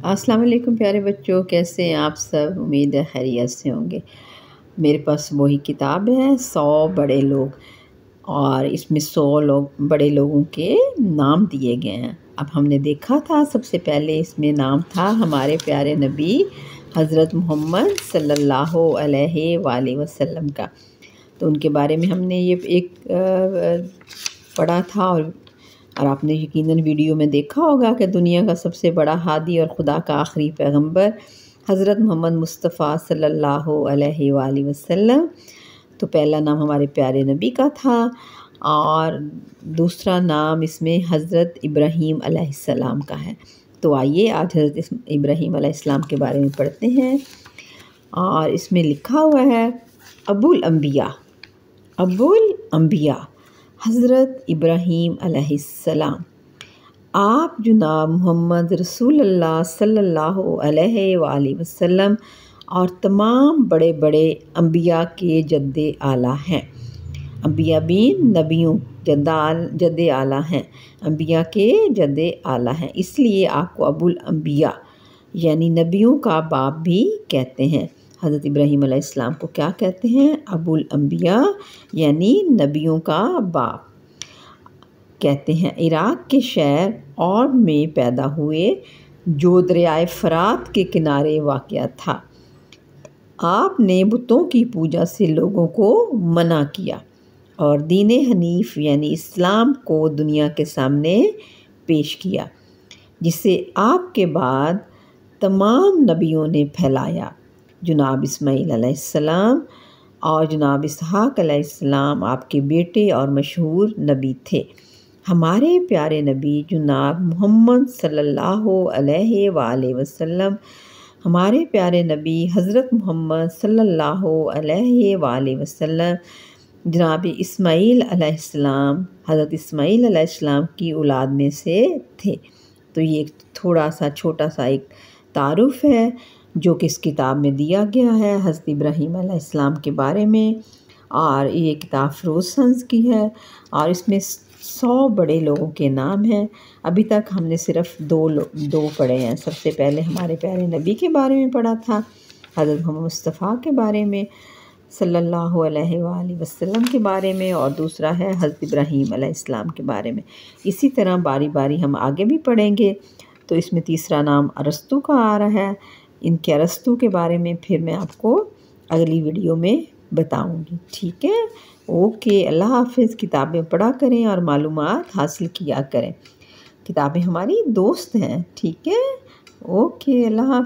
अस्सलाम वालेकुम प्यारे बच्चों, कैसे हैं आप सब। उम्मीद है खैरियत से होंगे। मेरे पास वही किताब है 100 बड़े लोग, और इसमें 100 लोग बड़े लोगों के नाम दिए गए हैं। अब हमने देखा था सबसे पहले इसमें नाम था हमारे प्यारे नबी हज़रत मोहम्मद सल्लल्लाहु अलैहि वसल्लम का। तो उनके बारे में हमने ये एक पढ़ा था, और आपने यकीनन वीडियो में देखा होगा कि दुनिया का सबसे बड़ा हादी और खुदा का आखिरी पैगंबर हज़रत मोहम्मद मुस्तफ़ा सल्लल्लाहु अलैहि वसल्लम। तो पहला नाम हमारे प्यारे नबी का था, और दूसरा नाम इसमें हज़रत इब्राहीम अलैहिस्सलाम का है। तो आइए आज हज़रत इब्राहीम अलैहिस्सलाम के बारे में पढ़ते हैं। और इसमें लिखा हुआ है अबुल अंबिया हज़रत इब्राहीम अलैहिस्सलाम। आप जनाब मोहम्मद रसूलुल्लाह सल्लल्लाहु अलैहि वसल्लम और तमाम बड़े बड़े अंबिया के जद्दे आला हैं। अंबिया बिन नबियों जद्दे आला हैं, अंबिया के जद्दे आला हैं, इसलिए आपको अबुल अंबिया यानी नबियों का बाप भी कहते हैं। हज़रत इब्राहीम अलैहिस्सलाम को क्या कहते हैं? अबुल अंबिया यानी नबियों का बाप कहते हैं। इराक़ के शहर और में पैदा हुए, जो दरियाए फ़रात के किनारे वाक़या था। आपने बुतों की पूजा से लोगों को मना किया और दीन हनीफ यानी इस्लाम को दुनिया के सामने पेश किया, जिसे आपके बाद तमाम नबियों ने फैलाया। जनाब इस्माईल अलैहिस्सलाम और जनाब इसहाक़ अलैहिस्सलाम आपके बेटे और मशहूर नबी थे। हमारे प्यारे नबी जनाब मोहम्मद सल्लल्लाहु अलैहि वसल्लम, हमारे प्यारे नबी हज़रत मोहम्मद सल्लल्लाहु अलैहि वसल्लम जनाब इस्माईल अलैहिस्सलाम, हज़रत इस्माईल अलैहिस्सलाम की औलाद में से थे। तो ये एक थोड़ा सा छोटा सा एक तारुफ़ है जो कि इस किताब में दिया गया है हज़रत इब्राहीम अलैहिस्सलाम के बारे में। और ये किताब फ़िरोज़ हंस की है, और इसमें 100 बड़े लोगों के नाम हैं। अभी तक हमने सिर्फ दो पढ़े हैं। सबसे पहले हमारे प्यारे नबी के बारे में पढ़ा था, हज़रत मोहम्मद मुस्तफ़ा के बारे में सल्लल्लाहु अलैहि वसल्लम के बारे में, और दूसरा है हज़रत इब्राहीम अलैहिस्सलाम के बारे में। इसी तरह बारी बारी हम आगे भी पढ़ेंगे। तो इसमें तीसरा नाम अरस्तु का आ रहा है। इनके अरस्तु के बारे में फिर मैं आपको अगली वीडियो में बताऊंगी। ठीक है, ओके, अल्लाह हाफ़िज़। किताबें पढ़ा करें और मालूमात हासिल किया करें। किताबें हमारी दोस्त हैं। ठीक है, ओके, अल्लाह हाफ़िज़।